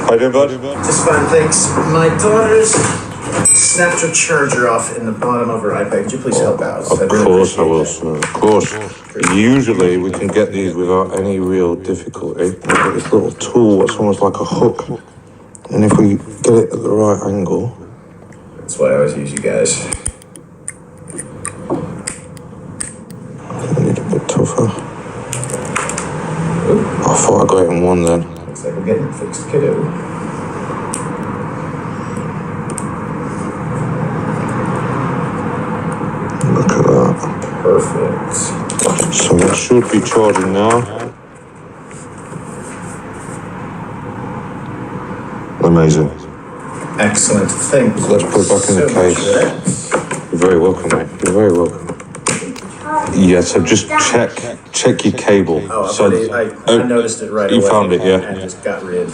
How you doing, bud? Just fine, thanks. My daughter's snapped her charger off in the bottom of her iPad. Could you please help out? Of course I will, sir. Of course. Usually we can get these without any real difficulty. We've got this little tool that's almost like a hook. And if we get it at the right angle... That's why I always use you guys. I need a bit tougher. I thought I got it in one then. Looks like we're getting it fixed, kiddo. Look at that. Perfect. So it should be charging now. Amazing. Excellent. Thank you. Let's put it back in the case. You're very welcome, mate. You're very welcome. Yeah, so just check your cable. Oh, so, I noticed it right away. You found it, yeah? And just got rid.